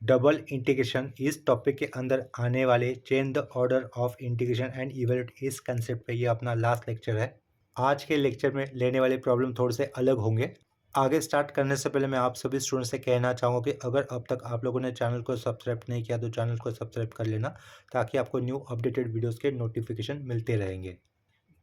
Double integration इस topic के अंदर आने वाले change the order of integration and evaluate इस कंसेप्ट पे ये अपना लास्ट लेक्चर है। आज के लेक्चर में लेने वाले प्रॉब्लम थोड़े से अलग होंगे। आगे स्टार्ट करने से पहले मैं आप सभी स्टूडेंट से कहना चाहूँगा कि अगर अब तक आप लोगों ने चैनल को सब्सक्राइब नहीं किया तो चैनल को सब्सक्राइब कर लेना, ताकि आपको न्यू अपडेटेड वीडियोज़ के नोटिफिकेशन मिलते रहेंगे।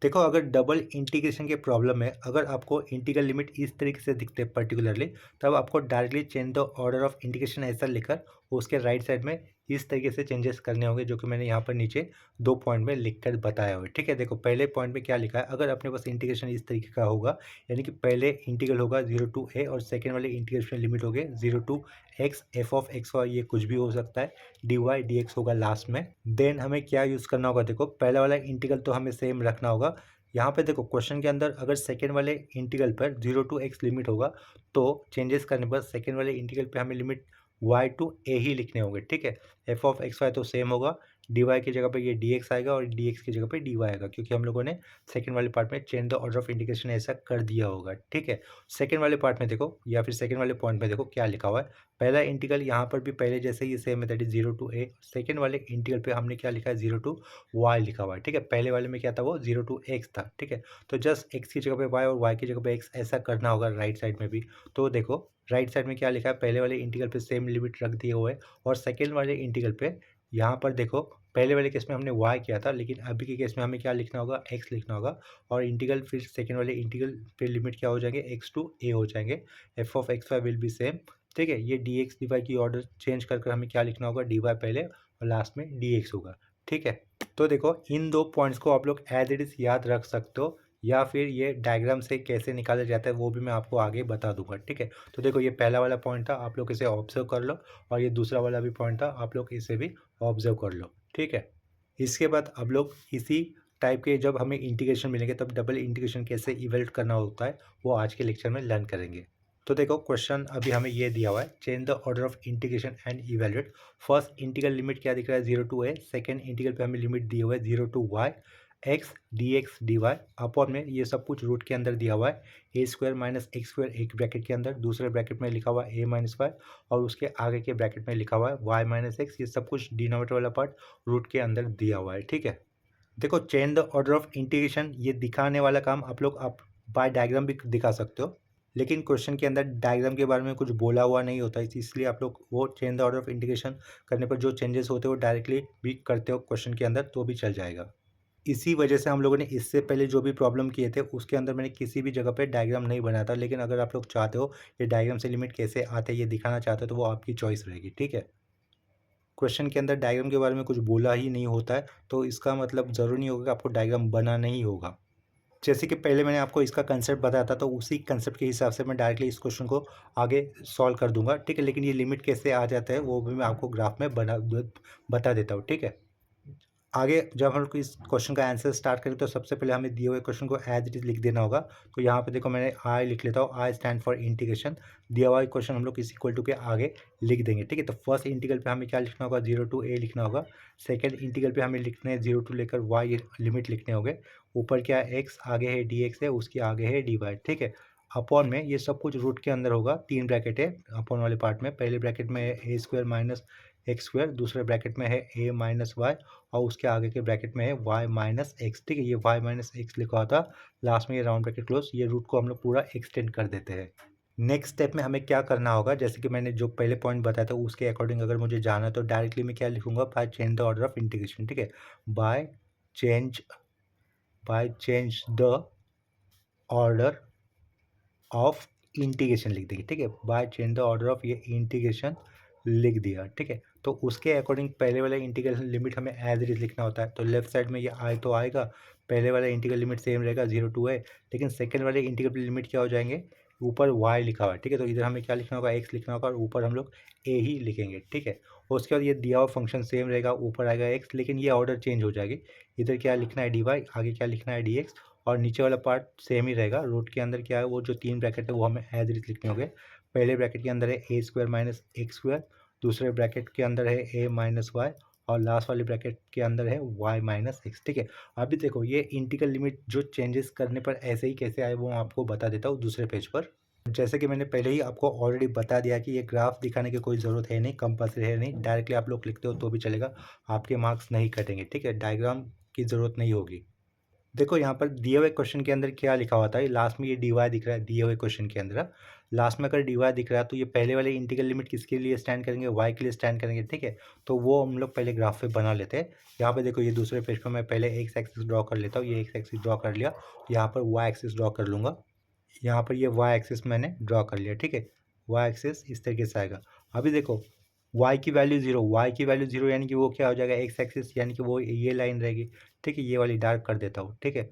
देखो, अगर डबल इंटीग्रेशन के प्रॉब्लम में अगर आपको इंटीग्रल लिमिट इस तरीके से दिखते हैं पर्टिकुलरली, तब आपको directly change the order of integration ऐसा लिखकर उसके राइट साइड में इस तरीके से चेंजेस करने होंगे, जो कि मैंने यहाँ पर नीचे 2 पॉइंट में लिखकर बताया हुआ है। ठीक है, देखो पहले पॉइंट में क्या लिखा है। अगर अपने पास इंटीग्रेशन इस तरीके का होगा, यानी कि पहले इंटीग्रल होगा 0 टू a और सेकेंड वाले इंटीग्रेशन लिमिट हो गए 0 to x, f of x y, ये कुछ भी हो सकता है, डी वाई डी एक्स होगा लास्ट में। देन हमें क्या यूज़ करना होगा, देखो पहला वाला इंटीग्रल तो हमें सेम रखना होगा। यहाँ पे देखो क्वेश्चन के अंदर अगर सेकेंड वाले इंटीग्रल पर 0 टू x लिमिट होगा, तो चेंजेस करने पर सेकेंड वाले इंटीग्रल पे हमें लिमिट y टू a ही लिखने होंगे। ठीक है, एफ ऑफ एक्स वाई तो सेम होगा, डी वाई की जगह पे ये डी एक्स आएगा और डी एक्स की जगह पे डी वाई आएगा, क्योंकि हम लोगों ने सेकेंड वाले पार्ट में change the order of integration ऐसा कर दिया होगा। ठीक है, सेकेंड वाले पार्ट में देखो, या फिर सेकेंड वाले पॉइंट में देखो क्या लिखा हुआ है। पहला इंटीग्रल यहाँ पर भी पहले जैसे ही सेम है, that is 0 to a। Second वाले इंटीग्रल पे हमने क्या लिखा है, 0 टू y लिखा हुआ है। ठीक है, पहले वाले में क्या था, वो 0 टू x था। ठीक है, तो जस्ट x की जगह पे y और y की जगह पे x ऐसा करना होगा राइट साइड में भी। तो देखो राइट साइड में क्या लिखा है, पहले वाले इंटीग्रल पे सेम लिमिट रख दिए हुए, और सेकेंड वाले इंटीग्रल पे यहाँ पर देखो पहले वाले केस में हमने y किया था, लेकिन अभी के केस में हमें क्या लिखना होगा, x लिखना होगा। और इंटीग्रल फिर सेकेंड वाले इंटीग्रल पे लिमिट क्या हो जाएंगे, x टू a हो जाएंगे। F of x y will be same. ठीक है, ये डी एक्स डी वाई की ऑर्डर चेंज कर हमें क्या लिखना होगा, डी वाई पहले और लास्ट में डी एक्स होगा। ठीक है, तो देखो इन 2 पॉइंट्स को आप लोग एज इट इज़ याद रख सकते हो, या फिर ये डायग्राम से कैसे निकाला जाता है वो भी मैं आपको आगे बता दूंगा। ठीक है, तो देखो ये पहला वाला पॉइंट था, आप लोग इसे ऑब्जर्व कर लो, और ये दूसरा वाला भी पॉइंट था, आप लोग इसे भी ऑब्जर्व कर लो। ठीक है, इसके बाद अब लोग इसी टाइप के जब हमें इंटीग्रेशन मिलेंगे, तब डबल इंटीग्रेशन कैसे इवेल्ट करना होता है वो आज के लेक्चर में लर्न करेंगे। तो देखो क्वेश्चन अभी हमें ये दिया हुआ है, change the order of integration and evaluate. First integral limit क्या दिख रहा है, 0 टू a। सेकेंड इंटीग्रल पे हमें लिमिट दिए हुए है 0 to y, x d x d y. Upon में ये सब कुछ रूट के अंदर दिया हुआ है, a square minus x square एक ब्रैकेट के अंदर, दूसरे ब्रैकेट में लिखा हुआ है ए माइनस वाई, और उसके आगे के ब्रैकेट में लिखा हुआ है वाई माइनस एक्स। ये सब कुछ डिनोमिनेटर वाला पार्ट रूट के अंदर दिया हुआ है। ठीक है, देखो change the order of integration ये दिखाने वाला काम आप बाय डायग्राम भी दिखा सकते हो, लेकिन क्वेश्चन के अंदर डायग्राम के बारे में कुछ बोला हुआ नहीं होता है, इसलिए आप लोग वो change the order of integration करने पर जो चेंजेस होते हैं वो डायरेक्टली भी करते हो क्वेश्चन के अंदर, तो भी चल जाएगा। इसी वजह से हम लोगों ने इससे पहले जो भी प्रॉब्लम किए थे उसके अंदर मैंने किसी भी जगह पे डायग्राम नहीं बनाया था, लेकिन अगर आप लोग चाहते हो ये डायग्राम से लिमिट कैसे आते हैं ये दिखाना चाहते हो, तो वो आपकी चॉइस रहेगी। ठीक है, क्वेश्चन के अंदर डायग्राम के बारे में कुछ बोला ही नहीं होता है, तो इसका मतलब ज़रूरी नहीं होगा कि आपको डायग्राम बनाना ही होगा। जैसे कि पहले मैंने आपको इसका कंसेप्ट बताया था, तो उसी कंसेप्ट के हिसाब से मैं डायरेक्टली इस क्वेश्चन को आगे सॉल्व कर दूंगा। ठीक है, लेकिन ये लिमिट कैसे आ जाता है वो भी मैं आपको ग्राफ में बता देता हूँ। ठीक है, आगे जब हम लोग इस क्वेश्चन का आंसर स्टार्ट करें, तो सबसे पहले हमें दिए हुए क्वेश्चन को एज इट इज लिख देना होगा। तो यहाँ पे देखो मैंने आई लिख लेता हूँ, आई स्टैंड फॉर इंटीग्रेशन। दिया हुआ क्वेश्चन हम लोग इस इक्वल टू के आगे लिख देंगे। ठीक है, तो फर्स्ट इंटीग्रल पे हमें क्या लिखना होगा, 0 टू a लिखना होगा। सेकंड इंटीग्रल पे हमें लिखने हैं 0 टू लेकर y लिमिट लिखने होंगे। ऊपर क्या है, x आगे है, dx है, उसके आगे है dy। ठीक है, अपॉन में ये सब कुछ रूट के अंदर होगा, 3 ब्रैकेट है अपॉन वाले पार्ट में। पहले ब्रैकेट में है a square minus x square, दूसरे ब्रैकेट में है ए माइनस वाई, और उसके आगे के ब्रैकेट में है y माइनस एक्स। ठीक है, ये y माइनस एक्स लिखा हुआ था, लास्ट में ये राउंड ब्रैकेट क्लोज, ये रूट को हम लोग पूरा एक्सटेंड कर देते हैं। नेक्स्ट स्टेप में हमें क्या करना होगा, जैसे कि मैंने जो पहले पॉइंट बताया था उसके अकॉर्डिंग अगर मुझे जाना है, तो डायरेक्टली मैं क्या लिखूंगा, by change the order of integration. ठीक है, by change the order of integration लिख देंगे। ठीक है, by change the order of ये इंटीग्रेशन लिख दिया। ठीक है, तो उसके अकॉर्डिंग पहले वाला इंटीग्रल लिमिट हमें एज इट इज लिखना होता है, तो लेफ्ट साइड में ये आई तो आएगा, पहले वाला इंटीग्रल लिमिट सेम रहेगा 0 टू a, लेकिन सेकेंड वाले इंटीग्रल लिमिट क्या हो जाएंगे, ऊपर y लिखा हुआ है। ठीक है, तो इधर हमें क्या लिखना होगा, x लिखना होगा, और ऊपर हम लोग a ही लिखेंगे। ठीक है, और उसके बाद ये दिया हुआ फंक्शन सेम रहेगा, ऊपर आएगा x, लेकिन ये ऑर्डर चेंज हो जाएगी। इधर क्या लिखना है, dy, आगे क्या लिखना है, dx, और नीचे वाला पार्ट सेम ही रहेगा। रूट के अंदर क्या है, वो जो 3 ब्रैकेट है वो हमें एज इट इज लिखने होंगे। पहले ब्रैकेट के अंदर है a square minus x square, दूसरे ब्रैकेट के अंदर है ए माइनस वाई, और लास्ट वाले ब्रैकेट के अंदर है y माइनस एक्स। ठीक है, अभी देखो ये इंटीग्रल लिमिट जो चेंजेस करने पर ऐसे ही कैसे आए वो मैं आपको बता देता हूँ दूसरे पेज पर। जैसे कि मैंने पहले ही आपको ऑलरेडी बता दिया कि ये ग्राफ दिखाने की कोई ज़रूरत है नहीं, कंपल्सरी है नहीं, डायरेक्टली आप लोग लिखते हो तो भी चलेगा, आपके मार्क्स नहीं कटेंगे, ठीक है? डायग्राम की ज़रूरत नहीं होगी। देखो यहाँ पर दिए हुए क्वेश्चन के अंदर क्या लिखा हुआ था, ये लास्ट में ये dy दिख रहा है दिए हुए क्वेश्चन के अंदर। लास्ट में अगर dy दिख रहा है तो ये पहले वाले इंटीग्रल लिमिट किसके लिए स्टैंड करेंगे, y के लिए स्टैंड करेंगे, ठीक है? तो वो हम लोग पहले ग्राफ पे बना लेते हैं। यहाँ पे देखो ये दूसरे पेज पे मैं पहले x एक्सिस ड्रॉ कर लेता हूँ, ये x एक्सिस ड्रॉ कर लिया, यहाँ पर y एक्सिस ड्रॉ कर लूँगा। यहाँ पर ये y एक्सिस मैंने ड्रॉ कर लिया, ठीक है? y एक्सिस इस तरीके से आएगा। अभी देखो y की वैल्यू 0, y की वैल्यू 0 यानी कि वो क्या हो जाएगा, x एक्सिस यानी कि वो ये लाइन रहेगी, ठीक है? ये वाली डार्क कर देता हूँ, ठीक है?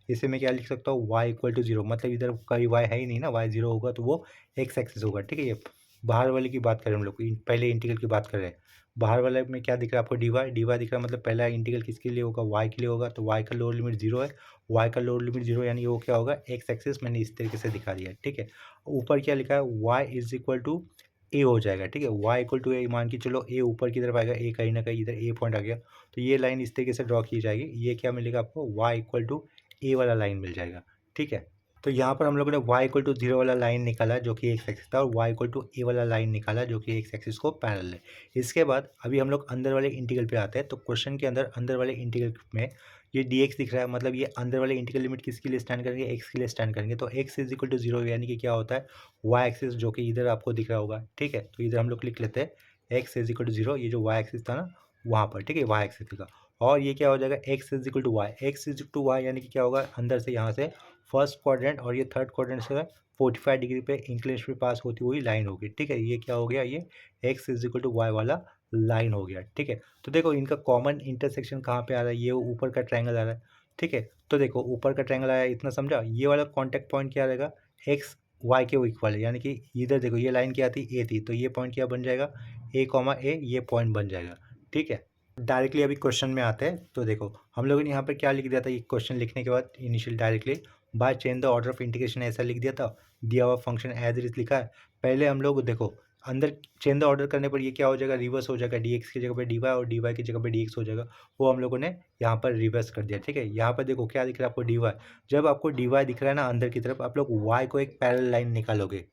इसे मैं क्या लिख सकता हूँ, y इक्वल टू 0, मतलब इधर कोई y है ही नहीं ना, y 0 होगा तो वो x एक्सिस होगा, ठीक है? ये बाहर वाले की बात करें हम लोग, पहले इंटीग्रल की बात कर रहे हैं। बाहर वाले में क्या दिख रहा है आपको, dy दिख रहा है, मतलब पहला इंटीग्रल किसके लिए होगा, y के लिए होगा, तो y का लोअर लिमिट 0 है, y का लोअर लिमिट 0 यानी वो क्या होगा, x एक्सिस मैंने इस तरीके से दिखा दिया है, ठीक है? ऊपर क्या लिखा है, y इज इक्वल टू ए हो जाएगा, ठीक है? y इक्वल टू ए मान के चलो, ए ऊपर की तरफ आएगा, ए कहीं ना कहीं इधर ए पॉइंट आ गया, तो ये लाइन इस तरीके से ड्रॉ की जाएगी, ये क्या मिलेगा आपको, y इक्वल टू ए वाला लाइन मिल जाएगा, ठीक है? तो यहाँ पर हम लोगों ने y इक्वल टू 0 वाला लाइन निकाला जो कि एक्स एक्सिस था, और y इक्वल टू ए वाला लाइन निकाला जो कि एक्स एक्सिस को पैरेलल है। इसके बाद अभी हम लोग अंदर वाले इंटीग्रल पे आते हैं। तो क्वेश्चन के अंदर अंदर वाले इंटीग्रल में ये dx दिख रहा है, मतलब ये अंदर वाले इंटीग्रल लिमिट किसके लिए स्टैंड करेंगे, x के लिए स्टैंड करेंगे। तो x इज इक्वल टू 0 यानी कि क्या होता है, y एक्सिस जो कि इधर आपको दिख रहा होगा, ठीक है? तो इधर हम लोग लिख लेते हैं x इज इक्वल टू 0, ये जो y एक्सिस था ना वहाँ पर, ठीक है? y एक्सिस का, और ये क्या हो जाएगा, x is equal to y, x is to y यानी कि क्या होगा, अंदर से यहाँ से फर्स्ट क्वाड्रेंट और ये थर्ड क्वाड्रेंट से 45 डिग्री पे इंक्लिनेशन पे पास होती हुई लाइन होगी, ठीक है? ये क्या हो गया, ये x is equal to y वाला लाइन हो गया, ठीक है? तो देखो इनका कॉमन इंटरसेक्शन कहाँ पे आ रहा है, ये ऊपर का ट्रायंगल आ रहा है, ठीक है? तो देखो ऊपर का ट्रायंगल आया, इतना समझा? ये वाला कॉन्टैक्ट पॉइंट क्या रहेगा, एक्स वाई के इक्वल है, यानी कि इधर देखो ये लाइन क्या थी, ए थी, तो ये पॉइंट क्या बन जाएगा, ए कॉमा ए, ये पॉइंट बन जाएगा, ठीक है? डायरेक्टली अभी क्वेश्चन में आते हैं। तो देखो हम लोगों ने यहाँ पर क्या लिख दिया था, ये क्वेश्चन लिखने के बाद initial directly by change the order of integration ऐसा लिख दिया था, दिया हुआ फंक्शन एज इट इज लिखा है। पहले हम लोग देखो अंदर चेंज द ऑर्डर करने पर ये क्या हो जाएगा, रिवर्स हो जाएगा, dx की जगह पे dy और dy की जगह पे dx हो जाएगा, वो हम लोगों ने यहाँ पर रिवर्स कर दिया, ठीक है? यहाँ पर देखो क्या दिख रहा है आपको, dy। जब आपको dy दिख रहा है ना अंदर की तरफ, आप लोग y को एक पैरेलल लाइन निकालोगे।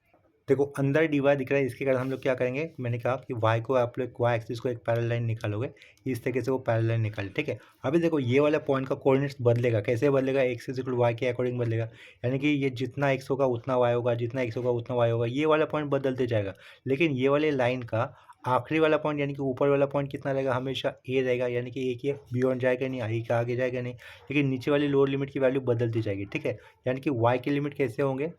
देखो अंदर dy दिख रहा है, इसके कारण हम लोग क्या करेंगे, मैंने कहा कि y को आप लोग y एक्सिस को एक पैरेलल लाइन निकालोगे, इस तरीके से वो पैरेलल लाइन निकाले, ठीक है? अभी देखो ये वाला पॉइंट का कोऑर्डिनेट्स बदलेगा, कैसे बदलेगा, x इज इक्वल y के अकॉर्डिंग बदलेगा, यानी कि ये जितना x होगा उतना y होगा, जितना x होगा उतना y होगा, ये वाला पॉइंट बदलते जाएगा। लेकिन ये वाले लाइन का आखिरी वाला पॉइंट यानी कि ऊपर वाला पॉइंट कितना रहेगा, हमेशा ए रहेगा, यानी कि ए के बियॉन्ड जाएगा नहीं, आई के आगे जाएगा नहीं। लेकिन नीचे वाली लोअर लिमिट की वैल्यू बदलती जाएगी, ठीक है? यानी कि y की लिमिट कैसे होंगे,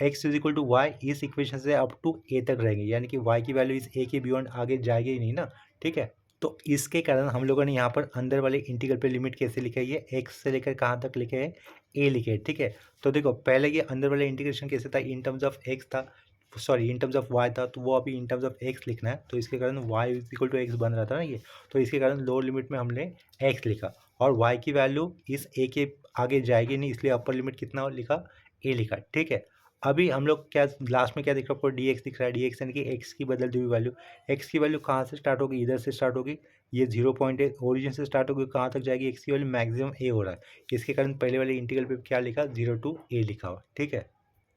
x is equal to y इस इक्वेशन से अप टू ए तक रहेंगे, यानी कि वाई की वैल्यू इस ए के बियॉन्ड आगे जाएगी ही नहीं ना, ठीक है? तो इसके कारण हम लोगों ने यहाँ पर अंदर वाले इंटीग्रल पे लिमिट कैसे लिखा है, ये एक्स से लेकर कहाँ तक लिखे है, ए लिखे है, ठीक है? तो देखो पहले ये अंदर वाला इंटीग्रेशन कैसे था, इन टर्म्स ऑफ एक्स था, sorry in terms of y था, तो वो अभी इन टर्म्स ऑफ एक्स लिखना है, तो इसके कारण y is equal to x बन रहा था ना ये, तो इसके कारण लोअर लिमिट में हमने एक्स लिखा, और वाई की वैल्यू इस ए के आगे जाएगी नहीं, इसलिए अपर लिमिट कितना लिखा, ए लिखा, ठीक है? अभी हम लोग क्या लास्ट में क्या दिख रहा है आपको, डी एक्स दिख रहा है, डी एक्स यानी कि एक्स की बदलती हुई वैल्यू, एक्स की वैल्यू कहाँ से स्टार्ट होगी, इधर से स्टार्ट होगी, ये 0 पॉइंट है, ओरिजिन से स्टार्ट होगी, कहाँ तक जाएगी, एक्स की वैल्यू मैक्सिमम ए हो रहा है, इसके कारण पहले वाले इंटीग्रल पे क्या लिखा, 0 टू ए लिखा हुआ, ठीक है?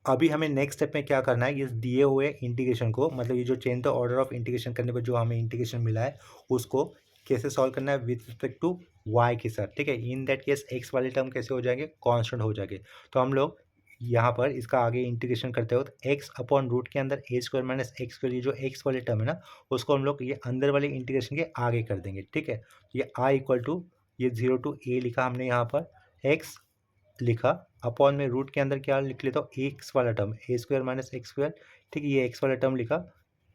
अभी हमें नेक्स्ट स्टेप में क्या करना है, इस दिए हुए इंटीग्रेशन को, मतलब ये जो change the order of integration करने पर जो हमें इंटीग्रेशन मिला है, उसको कैसे सॉल्व करना है विथ रिस्पेक्ट टू वाई के साथ, ठीक है? इन दैट केस एक्स वाले टर्म कैसे हो जाएंगे, कांस्टेंट हो जाएंगे। तो हम लोग यहाँ पर इसका आगे इंटीग्रेशन करते वक्त एक्स अपॉन रूट के अंदर a square minus x square, ये जो एक्स वाले टर्म है ना, उसको हम लोग ये अंदर वाले इंटीग्रेशन के आगे कर देंगे, ठीक है? तो ये आई इक्वल टू ये 0 टू ए लिखा हमने यहाँ पर, एक्स लिखा, अपॉन में रूट के अंदर क्या लिख लेता हूँ, एक्स वाला टर्म, ए स्क्वायर माइनस एक्स स्क्वायर, ठीक है? ये एक्स वाला टर्म लिखा,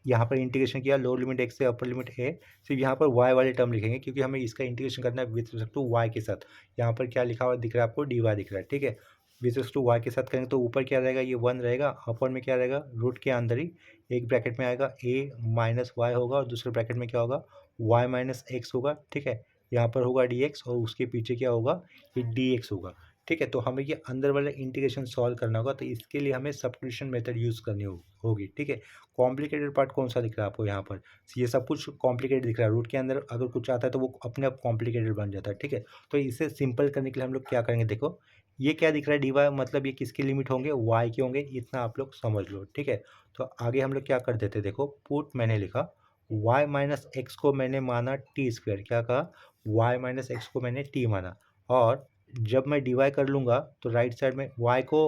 यहाँ पर इंटीग्रेशन किया, लोअर लिमिट एक्स से अपर लिमिट ए, सिर्फ यहाँ पर वाई वाले टर्म लिखेंगे क्योंकि हमें इसका इंटीग्रेशन करना है विथ रिस्पेक्ट टू वाई के साथ। यहाँ पर क्या लिखा हुआ दिख रहा है आपको, डी वाई दिख रहा है, ठीक है? विथ रिस्पेक्ट टू वाई के साथ करेंगे तो ऊपर क्या रहेगा, ये 1 रहेगा, अपर में क्या रहेगा, रूट के अंदर ही एक ब्रैकेट में आएगा ए माइनस वाई होगा, और दूसरे ब्रैकेट में क्या होगा, वाई माइनस एक्स होगा, ठीक है? यहाँ पर होगा डी एक्स, और उसके पीछे क्या होगा, ये डी एक्स होगा, ठीक है? तो हमें ये अंदर वाला इंटीग्रेशन सॉल्व करना होगा, तो इसके लिए हमें सब्स्टिट्यूशन मेथड यूज़ करनी होगी, ठीक है? कॉम्प्लिकेटेड पार्ट कौन सा दिख रहा है आपको यहाँ पर, ये सब कुछ कॉम्प्लिकेटेड दिख रहा है, रूट के अंदर अगर कुछ आता है तो वो अपने आप कॉम्प्लिकेटेड बन जाता है, ठीक है? तो इसे सिंपल करने के लिए हम लोग क्या करेंगे, देखो ये क्या दिख रहा है डी वाई, मतलब ये किसके लिमिट होंगे, वाई के होंगे, इतना आप लोग समझ लो, ठीक है। तो आगे हम लोग क्या कर देते, देखो पुट मैंने लिखा y माइनस एक्स को मैंने माना टी स्क्वायर, क्या कहा, y माइनस एक्स को मैंने t माना, और जब मैं डिवाइड कर लूँगा तो राइट साइड में y को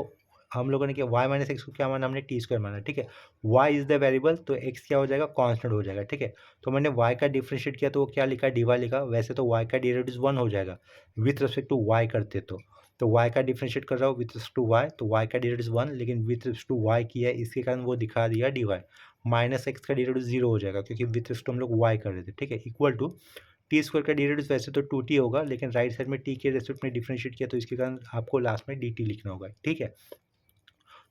हम लोगों ने क्या, y माइनस एक्स को क्या माना, हमने टी स्क्वायर माना, ठीक है। y इज़ द वेरिएबल, तो x क्या हो जाएगा, कांस्टेंट हो जाएगा, ठीक है। तो मैंने y का डिफरेंशिएट किया तो वो क्या लिखा, dy लिखा, वैसे तो y का डेरिवेटिव 1 हो जाएगा विथ रिस्पेक्ट टू y करते तो y का डिफरेंशिएट कर रहा हूँ विथ रिस्पेक्ट टू y, तो y का डेरिवेटिव 1, लेकिन विथ रिस्पेक्ट टू y किया है, इसके कारण वो दिखा दिया dy। माइनस एक्स का डेरिवेटिव 0 हो जाएगा क्योंकि विथ रिस्पेक्ट टू हम लोग y कर रहे थे, ठीक है। इक्वल टू टी स्क्वायर का डेरिवेटिव वैसे तो 2t होगा, लेकिन राइट साइड में t के रेस्पेक्ट में डिफरेंशिएट किया तो इसके कारण आपको लास्ट में dt लिखना होगा, ठीक है।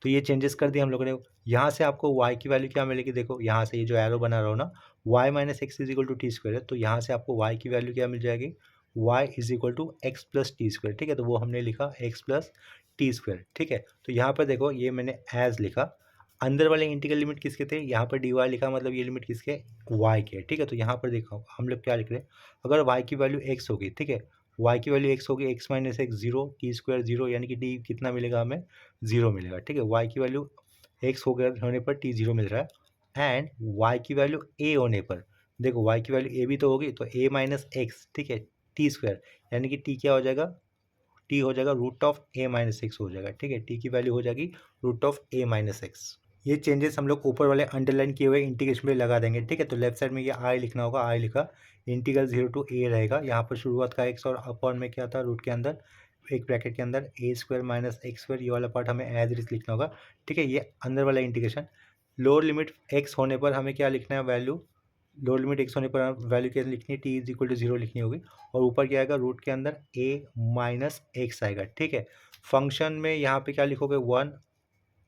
तो ये चेंजेस कर दिए हम लोगों ने। यहाँ से आपको y की वैल्यू क्या मिलेगी, देखो यहाँ से ये जो एरो बना रहा हो ना, y minus x is equal to t square है, तो यहाँ से आपको y की वैल्यू क्या मिल जाएगी, y is equal to x plus t square, ठीक है। तो वो हमने लिखा एक्स प्लस टी स्क्वायर, ठीक है। तो यहाँ पर देखो ये मैंने एज लिखा, अंदर वाले इंटीग्रल लिमिट किसके थे, यहाँ पर डी वाई लिखा, मतलब ये लिमिट किसके, y के, ठीक है। तो यहाँ पर देखो हम लोग क्या लिख रहे हैं, अगर y की वैल्यू x होगी, ठीक है, y की वैल्यू x होगी, x minus x zero, T square zero, यानी कि d कितना मिलेगा हमें, जीरो मिलेगा, ठीक है। y की वैल्यू x हो गया होने पर t जीरो मिल रहा है, एंड y की वैल्यू a होने पर, देखो y की वैल्यू a भी तो होगी, तो a माइनस एक्स, ठीक है, टी स्क्वायर, यानी कि t क्या हो जाएगा, t हो जाएगा root of a minus x हो जाएगा, ठीक है। t की वैल्यू हो जाएगी root of a minus x. ये चेंजेस हम लोग ऊपर वाले अंडरलाइन किए हुए इंटीग्रेशन में लगा देंगे, ठीक है। तो लेफ्ट साइड में ये आई लिखना होगा, आई लिखा, इंटीग्रल 0 टू a रहेगा, यहाँ पर शुरुआत का x और अपॉन में क्या था, रूट के अंदर एक ब्रैकेट के अंदर a square minus x square, ये वाला पार्ट हमें एज इट लिखना होगा, ठीक है। ये अंदर वाला इंटीग्रेशन, लोअर लिमिट x होने पर हमें क्या लिखना है, वैल्यू, लोअर लिमिट x होने पर वैल्यू क्या लिखनी है, t इज इक्वल टू 0 लिखनी होगी, और ऊपर क्या आएगा, रूट के अंदर a माइनस एक्स आएगा, ठीक है। फंक्शन में यहाँ पे क्या लिखोगे, 1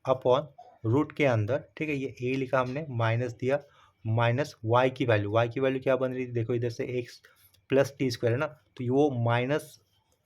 अपॉन रूट के अंदर, ठीक है, ये a लिखा हमने, माइनस दिया, माइनस y की वैल्यू क्या बन रही थी, देखो इधर से x प्लस टी स्क्वायर है ना, तो वो माइनस,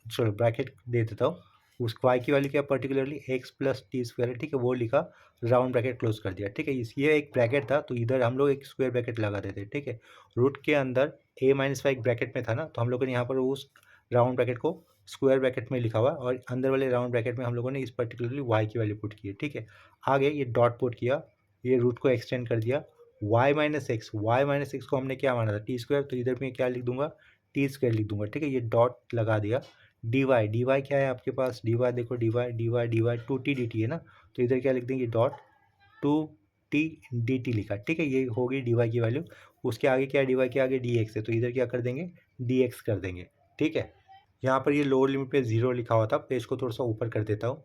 चलो ब्रैकेट दे देता हूँ, उस y की वैल्यू क्या, particularly x plus t square है, ठीक है, वो लिखा, राउंड ब्रैकेट क्लोज कर दिया, ठीक है। ये एक ब्रैकेट था तो इधर हम लोग एक स्क्वायर ब्रैकेट लगा देते, ठीक है। रूट के अंदर a माइनस वाई ब्रैकेट में था ना, तो हम लोगों ने यहाँ पर उस राउंड ब्रैकेट को स्क्वायर ब्रैकेट में लिखा हुआ, और अंदर वाले राउंड ब्रैकेट में हम लोगों ने इस पर्टिकुलरली y की वैल्यू पुट की है, ठीक है। आगे ये डॉट पुट किया, ये रूट को एक्सटेंड कर दिया, y माइनस एक्स को हमने क्या माना था, टी स्क्वायर, तो इधर में क्या लिख दूंगा, टी स्क्वायर लिख दूंगा, ठीक है। ये डॉट लगा दिया, dy क्या है आपके पास, dy देखो, dy two t d t है ना, तो इधर क्या लिख देंगे, dot two t d t लिखा, ठीक है। ये होगी dy की वैल्यू, उसके आगे क्या है, dy के आगे dx है, तो इधर क्या कर देंगे, dx कर देंगे, ठीक है। यहाँ पर ये लोअर लिमिट पे 0 लिखा हुआ था, पेज को थोड़ा सा ऊपर कर देता हूँ।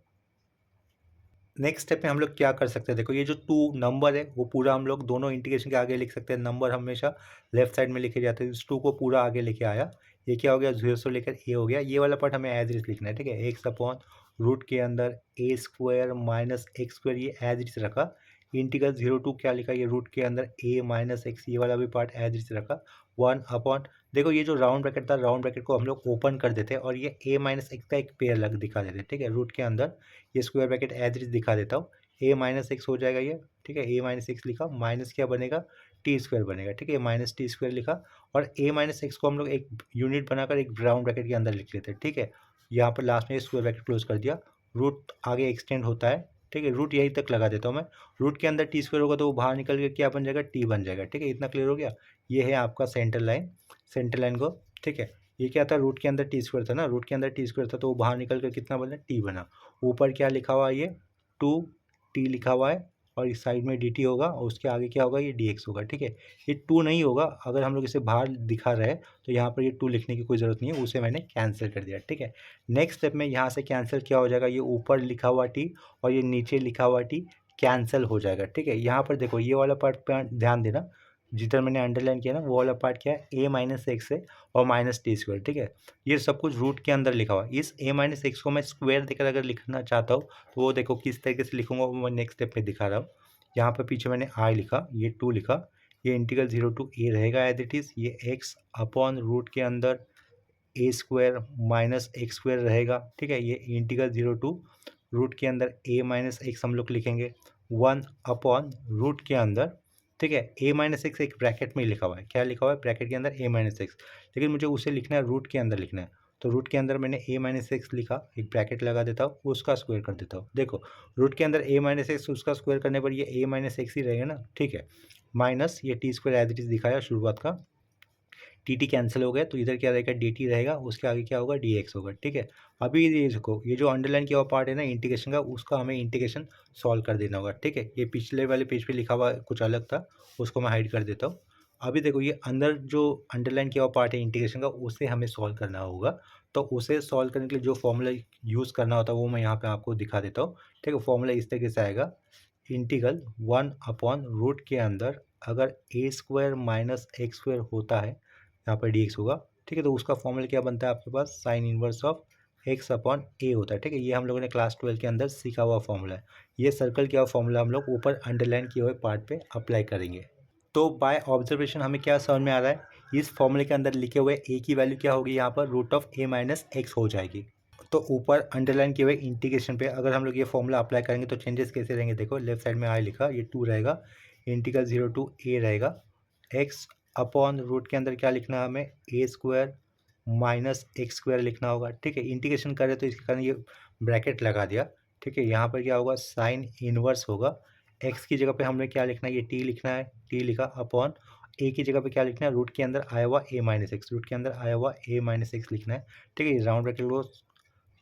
नेक्स्ट स्टेप में हम लोग क्या कर सकते हैं, देखो ये जो 2 नंबर है वो पूरा हम लोग दोनों इंटीग्रेशन के आगे लिख सकते हैं, नंबर हमेशा लेफ्ट साइड में लिखे जाते हैं, इस 2 को पूरा आगे लेके आया, ये क्या हो गया, 0 से लेकर a हो गया, ये वाला पार्ट हमें एज इट लिखना है, ठीक है। एक्स अपॉन रूट के अंदर a square minus x square, ये एज इट रखा, इंटीग्रल 0 टू क्या लिखा, ये रूट के अंदर a माइनस एक्स, ये वाला भी पार्ट एज इट रखा, 1 अपॉन, देखो ये जो राउंड ब्रैकेट था, राउंड ब्रैकेट को हम लोग ओपन कर देते हैं और ये a माइनस एक्स का एक पेयर लग दिखा देते हैं, ठीक है। रूट के अंदर ये स्क्वायर ब्रैकेट एज इट दिखा देता हूँ, a माइनस एक्स हो जाएगा ये, ठीक है। a माइनस एक्स लिखा, माइनस क्या बनेगा, टी स्क्वायर बनेगा, ठीक है, माइनस टी स्क्वायर लिखा, और a माइनस एक्स को हम लोग एक यूनिट बनाकर एक राउंड ब्रैकेट के अंदर लिख लेते हैं, ठीक है। यहाँ पर लास्ट में स्क्वायर ब्रैकेट क्लोज कर दिया, रूट आगे एक्सटेंड होता है, ठीक है, रूट यहीं तक लगा देता हूँ मैं, रूट के अंदर टी स्क्वायर होगा तो वो बाहर निकल के क्या बन जाएगा, टी बन जाएगा, ठीक है। इतना क्लियर हो गया, ये है आपका सेंटर लाइन को, ठीक है। ये क्या था, रूट के अंदर टी स्क्वायर था ना, रूट के अंदर टी स्क्वायर था तो वो बाहर निकल कर कितना बना, टी बना, ऊपर क्या लिखा हुआ है, ये 2t लिखा हुआ है, और इस साइड में dt होगा, और उसके आगे क्या होगा, ये dx होगा, ठीक है। ये 2 नहीं होगा, अगर हम लोग इसे बाहर दिखा रहे हैं तो यहाँ पर ये 2 लिखने की कोई ज़रूरत नहीं है, उसे मैंने कैंसिल कर दिया, ठीक है। नेक्स्ट स्टेप में यहाँ से कैंसिल क्या हो जाएगा, ये ऊपर लिखा हुआ t और ये नीचे लिखा हुआ t कैंसिल हो जाएगा, ठीक है। यहाँ पर देखो ये वाला पार्ट पर ध्यान देना, जिधर मैंने अंडरलाइन किया ना, वो वाला पार्ट क्या है, a माइनस एक्स है और माइनस टी स्क्वायर, ठीक है। ये सब कुछ रूट के अंदर लिखा हुआ है, इस a माइनस एक्स को मैं स्क्वायर देकर अगर लिखना चाहता हूँ तो वो देखो किस तरीके से लिखूंगा, वो मैं नेक्स्ट स्टेप में दिखा रहा हूँ। यहाँ पर पीछे मैंने i लिखा, ये 2 लिखा, ये इंटीग्रल 0 टू a रहेगा एज इट इज़, ये x अपॉन रूट के अंदर a square minus x square रहेगा, ठीक है। ये इंटीग्रल 0 टू रूट के अंदर a माइनस एक्स हम लोग लिखेंगे, 1 अपॉन रूट के अंदर, ठीक है, a माइनस एक्स एक ब्रैकेट में लिखा हुआ है, क्या लिखा हुआ है ब्रैकेट के अंदर, a माइनस एक्स, लेकिन मुझे उसे लिखना है रूट के अंदर लिखना है, तो रूट के अंदर मैंने a माइनस एक्स लिखा, एक ब्रैकेट लगा देता हूँ, उसका स्क्वायर कर देता हूँ। देखो रूट के अंदर a माइनस एक्स, उसका स्क्वायर करने पर ये a माइनस एक्स ही रहेगा ना, ठीक है। माइनस ये t square as it is दिखाया शुरुआत का, टी टी कैंसिल हो गया, तो इधर क्या रहेगा डी टी रहेगा, उसके आगे क्या होगा डी एक्स होगा, ठीक है। अभी ये देखो ये जो अंडरलाइन किया हुआ पार्ट है ना इंटीग्रेशन का, उसका हमें इंटीग्रेशन सॉल्व कर देना होगा, ठीक है। ये पिछले वाले पेज पे लिखा हुआ कुछ अलग था, उसको मैं हाइड कर देता हूँ। अभी देखो ये अंदर जो अंडरलाइन किया हुआ पार्ट है इंटीग्रेशन का, उसे हमें सॉल्व करना होगा। तो उसे सॉल्व करने के लिए जो फॉर्मूला यूज़ करना होता है वो मैं यहाँ पे आपको दिखा देता हूँ, ठीक है। फॉर्मूला इस तरीके से आएगा, इंटीग्रल 1/रूट के अंदर अगर ए स्क्वायर माइनस एक्स स्क्वायर होता है, यहाँ पर डी एक्स होगा, ठीक है। तो उसका फॉर्मूला क्या बनता है आपके पास, sine inverse of x upon a होता है, ठीक है। ये हम लोगों ने क्लास 12 के अंदर सीखा हुआ फॉर्मूला है। ये सर्कल किया हुआ फॉर्मूला हम लोग ऊपर अंडरलाइन किए हुए पार्ट पे अप्लाई करेंगे। तो बाय ऑब्जर्वेशन हमें क्या समझ में आ रहा है, इस फॉर्मूले के अंदर लिखे हुए ए की वैल्यू क्या होगी, यहाँ पर root of a minus x हो जाएगी। तो ऊपर अंडरलाइन किए हुए इंटीग्रेशन पे अगर हम लोग ये फॉर्मूला अप्लाई करेंगे तो चेंजेस कैसे रहेंगे, देखो लेफ्ट साइड में आई लिखा, ये 2 रहेगा, इंटीग्रल 0 टू ए रहेगा, एक्स अपॉन रूट के अंदर क्या लिखना है हमें, ए स्क्वायर माइनस एक्स स्क्वायर लिखना होगा, ठीक है। इंटीग्रेशन करें तो इसके कारण ये ब्रैकेट लगा दिया, ठीक है। यहाँ पर क्या होगा, साइन इनवर्स होगा, एक्स की जगह पे हमने क्या लिखना है, ये टी लिखना है, टी लिखा, अपॉन ए की जगह पे क्या लिखना है, रूट के अंदर आया हुआ ए माइनस एक्स, रूट के अंदर आया हुआ ए माइनस एक्स लिखना है, ठीक है। राउंड ब्रैकेट क्लोज,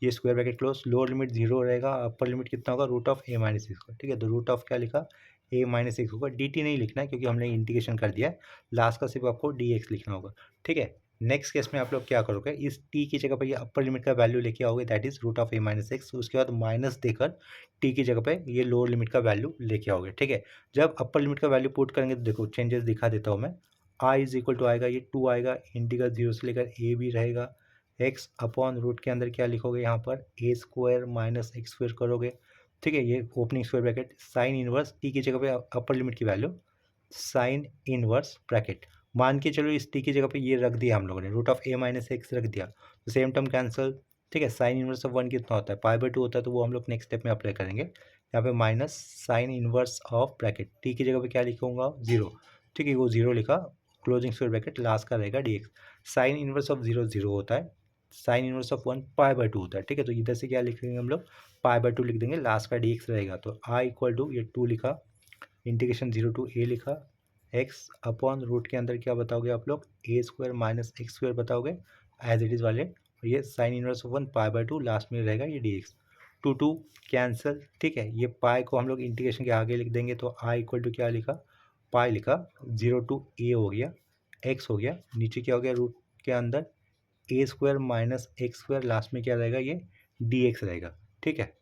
ये square bracket close, lower limit 0 रहेगा, अपर लिमिट कितना होगा, root of a minus x का, ठीक है। तो रूट ऑफ क्या लिखा, ए माइनस एक्स होगा, डी टी नहीं लिखना है क्योंकि हमने इंटीग्रेशन कर दिया है, लास्ट का सिर्फ आपको डी एक्स लिखना होगा, ठीक है। नेक्स्ट केस में आप लोग क्या करोगे, इस टी की जगह पर ये अपर लिमिट का वैल्यू लेके आओगे, that is root of a minus x, उसके बाद माइनस देकर टी की जगह पे ये लोअर लिमिट का वैल्यू लेके आओगे, ठीक है। जब अपर लिमिट का वैल्यू पुट करेंगे तो देखो चेंजेस दिखा देता हूँ मैं, आई इज इक्वल टू आएगा, ये 2 आएगा, इंटीग्रल 0 से लेकर ए भी रहेगा, एक्स अपॉन रूट के अंदर क्या लिखोगे, यहाँ पर ए स्क्वायर माइनस एक्स स्क्वायर करोगे, ठीक है। ये opening square bracket, sine inverse T की जगह पे अपर लिमिट की वैल्यू, साइन इनवर्स ब्रैकेट, मान के चलो इस टी की जगह पे ये रख दिया हम लोगों ने, root of a minus x रख दिया, तो सेम टर्म कैंसिल, ठीक है। साइन इनवर्स ऑफ 1 कितना होता है, पाई/2 होता है, तो वो हम लोग नेक्स्ट स्टेप में अप्लाई करेंगे। यहाँ पे minus sign inverse of bracket, t की जगह पे क्या लिखूंगा, 0, ठीक है। वो 0 लिखा, क्लोजिंग स्क्वायर ब्रैकेट, लास्ट का रहेगा D x, sign inverse of 0 0 होता है, साइन इनवर्स ऑफ 1 पाई/2 होता है, ठीक है। तो इधर से क्या लिखेंगे हम लोग, पाई/2 लिख देंगे, लास्ट का डी एक्स रहेगा, तो आई इक्वल टू ये 2 लिखा, इंटीग्रेशन 0 टू ए लिखा, एक्स अपॉन रूट के अंदर क्या बताओगे आप लोग, ए स्क्वायर माइनस एक्स स्क्वायर बताओगे एज इट इज़ वाले, और ये साइन इनवर्स ऑफ 1 पाई/2, लास्ट में रहेगा ये डी एक्स, 2 2 कैंसिल, ठीक है। ये पाई को हम लोग इंटीग्रेशन के आगे लिख देंगे, तो आई इक्वल टू क्या लिखा, पाई लिखा, 0 टू ए हो गया, एक्स हो गया, नीचे क्या हो गया, रूट के अंदर a square minus x square, last में क्या रहेगा, ये डी एक्स रहेगा, ठीक है।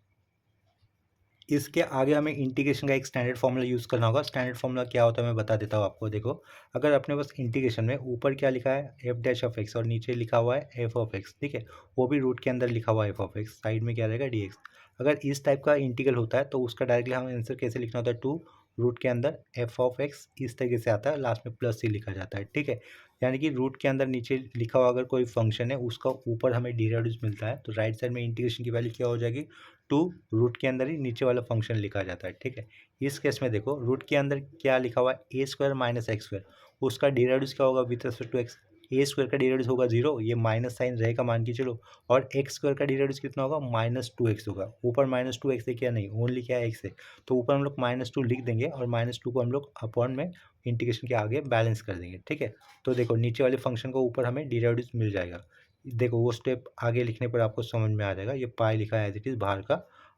इसके आगे हमें इंटीग्रेशन का एक स्टैंडर्ड फॉर्मूला यूज़ करना होगा। स्टैंडर्ड फॉर्मूला क्या होता है मैं बता देता हूँ आपको। देखो अगर अपने पास इंटीग्रेशन में ऊपर क्या लिखा है, एफ डैश ऑफ एक्स, और नीचे लिखा हुआ है एफ ऑफ एक्स, ठीक है। वो भी रूट के अंदर लिखा हुआ है एफ ऑफ एक्स, साइड में क्या रहेगा डी एक्स। अगर इस टाइप का इंटीग्रल होता है तो उसका डायरेक्टली हमें आंसर कैसे लिखना होता है, 2 रूट के अंदर एफ ऑफ एक्स, इस तरीके से आता है, लास्ट में प्लस सी लिखा जाता है, ठीक है। यानी कि रूट के अंदर नीचे लिखा हुआ अगर कोई फंक्शन है उसका ऊपर हमें डेरिवेटिव मिलता है, तो राइट साइड में इंटीग्रेशन की वैल्यू क्या हो जाएगी, 2 रूट के अंदर ही नीचे वाला फंक्शन लिखा जाता है, ठीक है। इस केस में देखो रूट के अंदर क्या लिखा हुआ है, a square minus x square, उसका डेरिवेटिव क्या होगा with respect to x, a square का डेरिवेटिव होगा 0, ये माइनस साइन रहेगा मान के चलो, और एक्स स्क्वायर का डेरिवेटिव कितना होगा, -2x होगा। ऊपर -2x है क्या, नहीं, ओनली क्या है एक्स है, तो ऊपर हम लोग -2 लिख देंगे और -2 को हम लोग अपॉन में इंटीग्रेशन के आगे बैलेंस कर देंगे, ठीक है। तो देखो नीचे वाले फंक्शन को ऊपर हमें डेरिवेटिव मिल जाएगा। देखो वो स्टेप आगे लिखने पर आपको समझ में आ जाएगा। ये पाई लिखा है एज इट इज़ बाहर का,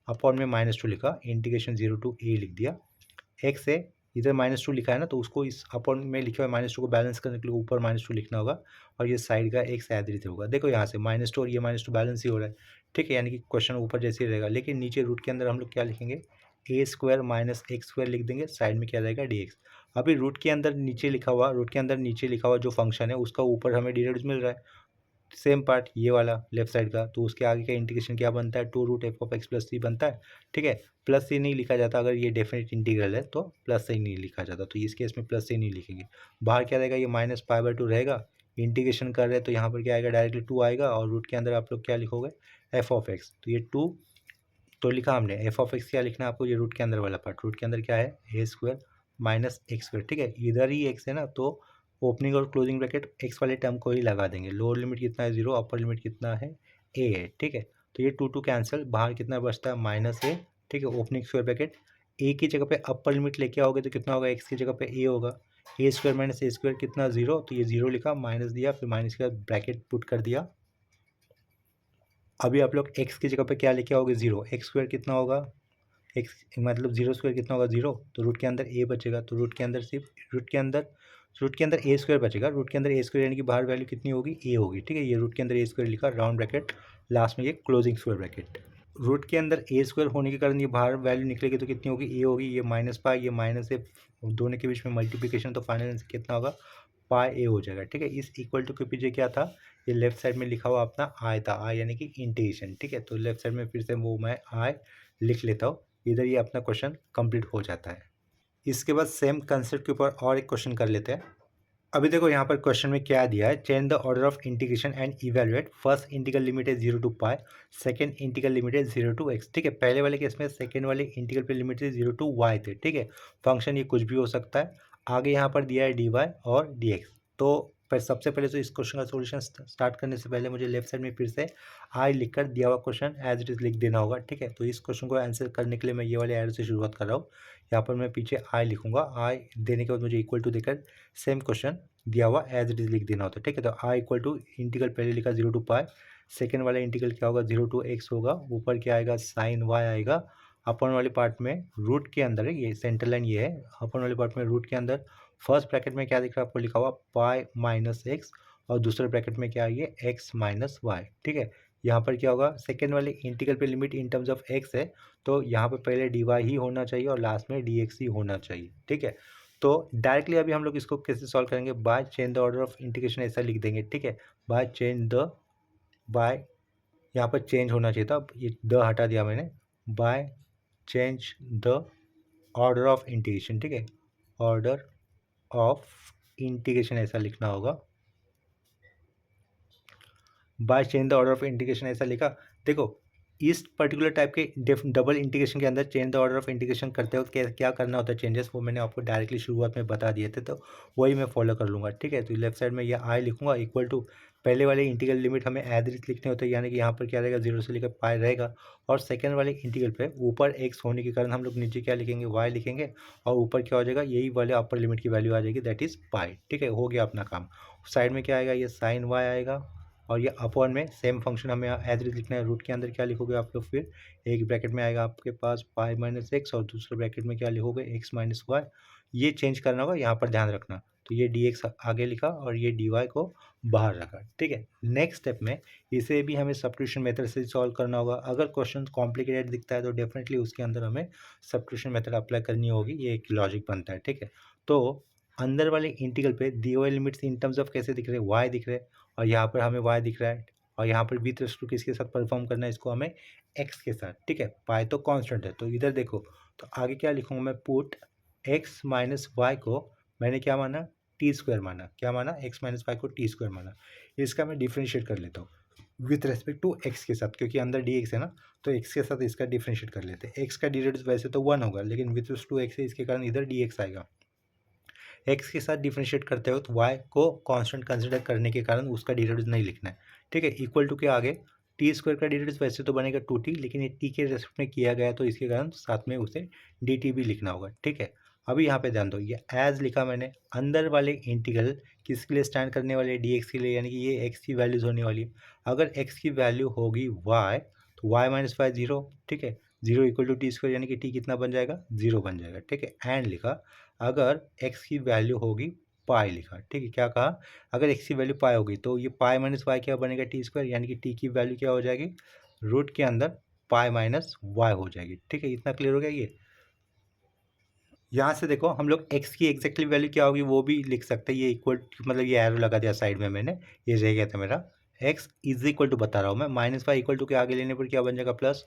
अपॉन में -2 लिखा, इंटीग्रेशन 0 टू ए लिख दिया, एक्स है, इधर -2 लिखा है ना, तो उसको इस अपॉन में लिखे हुए -2 को बैलेंस करने के लिए ऊपर -2 लिखना होगा, और ये साइड का एक्स एज इट इज़ होगा। देखो यहाँ से -2 और ये -2 बैलेंस ही हो रहा है, ठीक है। यानी कि क्वेश्चन ऊपर जैसे ही रहेगा, लेकिन नीचे रूट के अंदर हम लोग क्या लिखेंगे, ए स्क्वायर माइनस एक्स स्क्वायर लिख देंगे, साइड में क्या रहेगा डी एक्स। अभी रूट के अंदर नीचे लिखा हुआ, रूट के अंदर नीचे लिखा हुआ जो फंक्शन है उसका ऊपर हमें डेरिवेटिव मिल रहा है, सेम पार्ट ये वाला लेफ्ट साइड का, तो उसके आगे का इंटीग्रेशन क्या बनता है, 2 root f of x plus c बनता है, ठीक है। प्लस से नहीं लिखा जाता, अगर ये डेफिनेट इंटीग्रल है तो प्लस से ही नहीं लिखा जाता, तो इस केस में प्लस से नहीं लिखेंगे। बाहर क्या रहेगा, ये -π/2 रहेगा, इंटीग्रेशन कर रहे हैं तो यहाँ पर क्या आएगा, डायरेक्टली 2 आएगा, और रूट के अंदर आप लोग क्या लिखोगे, एफ ऑफ एक्स, तो ये 2 तो लिखा हमने, एफ ऑफ एक्स क्या लिखना है आपको, ये रूट के अंदर वाला पार्ट, रूट के अंदर क्या है, a square minus x square, ठीक है। इधर ही एक्स है ना, तो ओपनिंग और क्लोजिंग ब्रैकेट एक्स वाले टर्म को ही लगा देंगे। लोअर लिमिट कितना है 0, अपर लिमिट कितना है ए है, ठीक है। तो ये 2 कैंसिल, बाहर कितना बचता है -a, ठीक है। ओपनिंग स्क्वायर ब्रैकेट ए की जगह पे अपर लिमिट लेके आओगे तो कितना होगा, एक्स की जगह पे ए होगा, ए स्क्वायर माइनस ए स्क्वायर कितना 0, तो ये 0 लिखा, माइनस दिया, फिर माइनस के बाद ब्रैकेट पुट कर दिया। अभी आप लोग एक्स की जगह पे क्या लेके आओगे 0, एक्स स्क्वायर कितना होगा, एक्स मतलब 0 स्क्वायर कितना होगा 0, तो रूट के अंदर ए बचेगा, तो रूट के अंदर सिर्फ रूट के अंदर ए स्क्वायर बचेगा, रूट के अंदर ए स्क्वायर यानी कि बाहर वैल्यू कितनी होगी ए होगी, ठीक है। ये रूट के अंदर ए स्क्वायर लिखा, राउंड ब्रैकेट, लास्ट में ये क्लोजिंग स्क्वायर ब्रैकेट। रूट के अंदर ए स्क्वायर होने के कारण ये बाहर वैल्यू निकलेगी तो कितनी होगी ए होगी, ये माइनस पाई, ये माइनस ए, दोनों के बीच में मल्टीप्लिकेशन, तो फाइनल आंसर कितना होगा पाई ए हो जाएगा, ठीक है। इस इक्वल टू के पीछे क्या था, ये लेफ्ट साइड में लिखा हुआ अपना आई था, आई यानी कि इंटीग्रेशन, ठीक है। तो लेफ्ट साइड में फिर से वो मैं आई लिख लेता हूँ, इधर ये अपना क्वेश्चन कंप्लीट हो जाता है। इसके बाद सेम कंसेप्ट के ऊपर और एक क्वेश्चन कर लेते हैं। अभी देखो यहाँ पर क्वेश्चन में क्या दिया है, change the order of integration and evaluate, first integral limit है 0 to pi, second integral limit है 0 टू एक्स, ठीक है। पहले वाले केस में सेकंड वाले इंटीग्रल पे लिमिट है 0 टू वाई थे, ठीक है। फंक्शन ये कुछ भी हो सकता है। आगे यहाँ पर दिया है डी वाई और डी एक्स। तो सबसे पहले तो इस क्वेश्चन का सोल्यूशन स्टार्ट करने से पहले मुझे लेफ्ट साइड में फिर से आई लिखकर दिया हुआ क्वेश्चन एज इट इज लिख देना होगा, ठीक है। तो इस क्वेश्चन को आंसर करने के लिए मैं ये वाले एरो से शुरुआत कर रहा हूँ। यहाँ पर मैं पीछे आई लिखूंगा, आई देने के बाद मुझे इक्वल टू देकर सेम क्वेश्चन दिया हुआ एज इट इज लिख देना होता है, ठीक है। तो आई इक्वल टू इंटीग्रल पहले लिखा 0 टू पाई, सेकेंड वाला इंटीग्रल क्या होगा 0 टू एक्स होगा, ऊपर क्या आएगा साइन वाई आएगा, अपन वाले पार्ट में रूट के अंदर है, ये सेंटर लाइन ये है, अपन वाले पार्ट में रूट के अंदर फर्स्ट ब्रैकेट में क्या दिख रहा है आपको लिखा हुआ पाई माइनस एक्स, और दूसरे ब्रैकेट में क्या है ये एक्स माइनस वाई, ठीक है। यहाँ पर क्या होगा, सेकेंड वाले इंटीग्रल पे limit in terms of x है, तो यहाँ पर पहले डी वाई ही होना चाहिए और लास्ट में डी एक्स ही होना चाहिए, ठीक है। तो डायरेक्टली अभी हम लोग इसको कैसे सॉल्व करेंगे, by change the order of integration ऐसा लिख देंगे, ठीक है। बाय चेंज द, बाय यहाँ पर चेंज होना चाहिए था, अब ये द हटा दिया मैंने, by change the order of integration, ठीक है। ऑर्डर ऑफ इंटीग्रेशन ऐसा लिखना होगा, by change the order of integration ऐसा लिखा। देखो इस पर्टिकुलर टाइप के डबल इंटीग्रेशन के अंदर change the order of integration करते वक्त क्या क्या करना होता है चेंजेस, वो मैंने आपको डायरेक्टली शुरुआत में बता दिए थे, तो वही मैं फॉलो कर लूँगा, ठीक है। तो लेफ्ट साइड में ये आई लिखूंगा इक्वल टू, पहले वाले इंटीग्रल लिमिट हमें एज इट लिखने होते हैं, यानी कि यहाँ पर क्या रहेगा 0 से लेकर पाई रहेगा, और सेकेंड वाले इंटीग्रल पे ऊपर एक्स होने के कारण हम लोग नीचे क्या लिखेंगे वाई लिखेंगे, और ऊपर क्या हो जाएगा यही वाले अपर लिमिट की वैल्यू आ जाएगी, दैट इज़ पाई, ठीक है। हो गया अपना काम। साइड में क्या आएगा, ये साइन वाई आएगा, और ये अपॉन में सेम फंक्शन हमें एज इट लिखना है, रूट के अंदर क्या लिखोगे आप लोग, फिर एक ब्रैकेट में आएगा आपके पास पाई माइनस एक्स, और दूसरे ब्रैकेट में क्या लिखोगे एक्स माइनस वाई, ये चेंज करना होगा, यहाँ पर ध्यान रखना। तो ये डी एक्स आगे लिखा और ये डी वाई को बाहर रखा, ठीक है। नेक्स्ट स्टेप में इसे भी हमें सब्स्टिट्यूशन मेथड से सॉल्व करना होगा। अगर क्वेश्चन कॉम्प्लिकेटेड दिखता है तो डेफिनेटली उसके अंदर हमें सब्स्टिट्यूशन मेथड अप्लाई करनी होगी, ये एक लॉजिक बनता है, ठीक है। तो अंदर वाले इंटीग्रल पे दिए हुए लिमिट्स इन टर्म्स ऑफ कैसे दिख रहे हैं, वाई दिख रहे हैं, और यहाँ पर हमें y दिख रहा है, और यहाँ पर विथ रिस्पेक्ट टू किसके साथ परफॉर्म करना है इसको, हमें x के साथ, ठीक है। पाई तो कांस्टेंट है, तो इधर देखो, तो आगे क्या लिखूंगा मैं, पुट x माइनस वाई को मैंने क्या माना टी स्क्वायर माना, क्या माना x माइनस वाई को टी स्क्वायर माना। इसका मैं डिफ्रेंशिएट कर लेता हूँ विथ रेस्पेक्ट टू x के साथ, क्योंकि अंदर डी एक्स है ना, तो x के साथ इसका डिफ्रेंशिएट कर लेते हैं। x का डेरिवेटिव वैसे तो 1 होगा, लेकिन विथ रिस्पेक्ट टू x है, इसके कारण इधर डी एक्स आएगा। एक्स के साथ डिफ्रेंशिएट करते वक्त वाई को कांस्टेंट कंसिडर करने के कारण उसका डेरिवेटिव नहीं लिखना है, ठीक है। इक्वल टू के आगे टी स्क्वायर का डेरिवेटिव वैसे तो बनेगा 2t, लेकिन ये टी के रेस्पेक्ट में किया गया तो इसके कारण साथ में उसे dt भी लिखना होगा, ठीक है। अभी यहाँ पे ध्यान दो, ये एज लिखा मैंने, अंदर वाले इंटीग्रल किसके लिए स्टैंड करने वाले dx के लिए, यानी कि ये x की वैल्यूज होने वाली है। अगर x की वैल्यू होगी y, तो y माइनस वाई 0, ठीक है। 0 इक्वल टू टी स्क्वायर, यानी कि t कितना बन जाएगा 0 बन जाएगा, ठीक है। एंड लिखा, अगर x की वैल्यू होगी पाई लिखा, ठीक है। क्या कहा, अगर x की वैल्यू पाई होगी तो ये पाई माइनस वाई क्या बनेगा टी स्क्वायर, यानी कि t की वैल्यू क्या हो जाएगी रूट के अंदर पाई माइनस वाई हो जाएगी, ठीक है। इतना क्लियर हो गया। ये यहाँ से देखो हम लोग x की एग्जैक्टली वैल्यू क्या होगी वो भी लिख सकते हैं, ये इक्वल मतलब ये एरो लगा दिया साइड में मैंने, ये रह गया था मेरा, x इज इक्वल टू बता रहा हूँ मैं, माइनस वाई इक्वल टू के आगे लेने पर क्या बन जाएगा प्लस,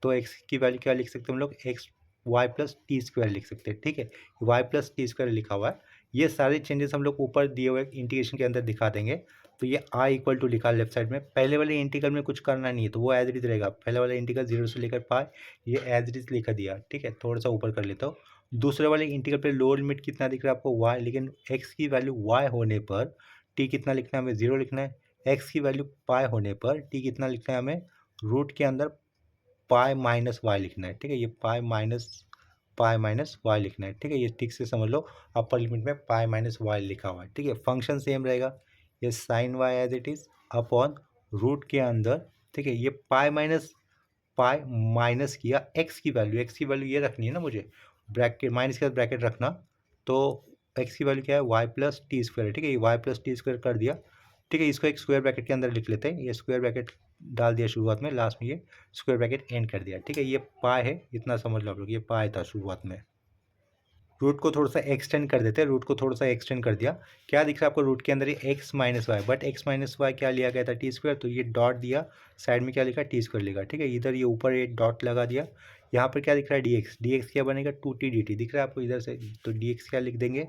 तो x की वैल्यू क्या लिख सकते हैं हम लोग, x y plus t square लिख सकते हैं, ठीक है। वाई प्लस टी स्क्वायर लिखा हुआ है। ये सारे चेंजेस हम लोग ऊपर दिए हुए इंटीग्रेशन के अंदर दिखा देंगे। तो ये आई इक्वल टू लिखा लेफ्ट साइड में, पहले वाले इंटीग्रल में कुछ करना नहीं है, तो वो एज इट इज रहेगा, पहले वाला इंटीग्रल 0 से लेकर पाई, ये एज इट इज लिखा दिया, ठीक है। थोड़ा सा ऊपर कर लेता हूँ, दूसरे वाले इंटीग्रल पे लोअर लिमिट कितना दिख रहा है आपको y, लेकिन x की वैल्यू y होने पर t कितना लिखना है, हमें 0 लिखना है। x की वैल्यू पाई होने पर t कितना लिखना है, हमें रूट के अंदर पाई माइनस वाई लिखना है। ठीक है, ये पाई माइनस वाई लिखना है। ठीक है, ये ठीक से समझ लो, अपर लिमिट में पाई माइनस वाई लिखा हुआ है। ठीक है, फंक्शन सेम रहेगा, ये sine y as it is upon root के अंदर। ठीक है, ये पाई माइनस किया एक्स की वैल्यू ये रखनी है ना मुझे, ब्रैकेट माइनस के साथ ब्रैकेट रखना। तो एक्स की वैल्यू क्या है, वाई प्लस टी स्क्वायर है। ठीक है, ये वाई प्लस टी स्क्वायर कर दिया। ठीक है, इसको एक स्क्वायर ब्रैकेट के अंदर लिख लेते हैं। ये स्क्वायर ब्रैकेट डाल दिया शुरुआत में, लास्ट में ये स्क्वायर ब्रैकेट एंड कर दिया। ठीक है, ये पाई है, इतना समझ लो आप लोग, ये पाई था शुरुआत में। रूट को थोड़ा सा एक्सटेंड कर देते हैं, रूट को थोड़ा सा एक्सटेंड कर दिया। क्या दिख रहा है आपको, रूट के अंदर ये x minus y, but x minus y क्या लिया गया था, टी स्क्वायर। तो ये डॉट दिया, साइड में क्या लिखा, टी स्क्वायर लिखा। ठीक है, इधर ये ऊपर ये डॉट लगा दिया। यहाँ पर क्या दिख रहा है, डी एक्स क्या बनेगा, टू टी डी टी दिख रहा है आपको इधर से। तो डी एक्स क्या लिख देंगे,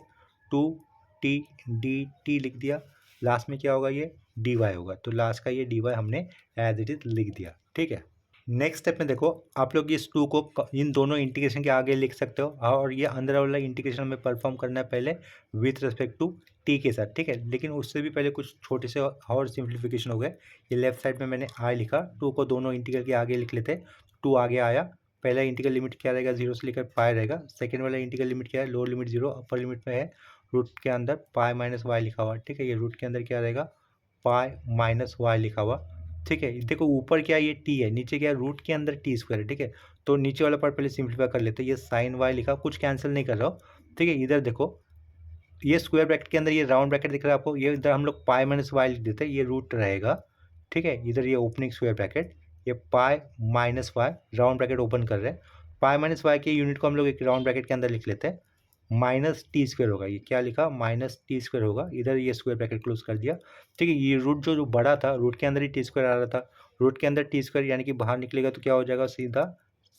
टू टी डी टी लिख दिया। लास्ट में क्या होगा, ये डी वाई होगा। तो लास्ट का ये डी वाई हमने एज इट इज लिख दिया। ठीक है, नेक्स्ट स्टेप में देखो, आप लोग इस टू को इन दोनों इंटीग्रेशन के आगे लिख सकते हो, और ये अंदर वाला इंटीग्रेशन में परफॉर्म करना है पहले विथ रिस्पेक्ट टू टी के साथ। ठीक है, लेकिन उससे भी पहले कुछ छोटे से और सिंप्लीफिकेशन हो गए। ये लेफ्ट साइड में मैंने आई लिखा, टू को दोनों इंटीग्रल के आगे लिख लेते। टू आगे आया, पहला इंटीग्रल लिमिट क्या रहेगा, 0 से लेकर पाई रहेगा। सेकेंड वाला इंटीग्रल लिमिट क्या है, लोअर लिमिट 0, अपर लिमिट में है रूट के अंदर पाई माइनस वाई लिखा हुआ। ठीक है, ये रूट के अंदर क्या रहेगा, पाई माइनस वाई लिखा हुआ। ठीक है, देखो ऊपर क्या ये टी है, नीचे क्या रूट के अंदर टी स्क्वायर है। ठीक है, तो नीचे वाला पार्ट पहले सिंप्लीफाई कर लेते हैं। ये साइन वाई लिखा, कुछ कैंसिल नहीं कर रहा हो। ठीक है, इधर देखो, ये स्क्वायर ब्रैकेट के अंदर ये राउंड ब्रैकेट दिख रहा है आपको, ये इधर हम लोग पाई माइनस वाई लिख देते हैं, ये रूट रहेगा। ठीक है, इधर ये ओपनिंग स्क्वायर ब्रैकेट, ये pi minus y round bracket open कर रहे हैं। पाई माइनस वाई के यूनिट को हम लोग एक राउंड ब्रैकेट के अंदर लिख लेते हैं, माइनस टी स्क्वायर होगा। ये क्या लिखा, माइनस टी स्क्वायर होगा। इधर ये स्क्वायर ब्रैकेट क्लोज कर दिया। ठीक है, ये रूट जो बड़ा था, रूट के अंदर ही टी स्क्वायर आ रहा था, रूट के अंदर टी स्क्वायर यानी कि बाहर निकलेगा तो क्या हो जाएगा, सीधा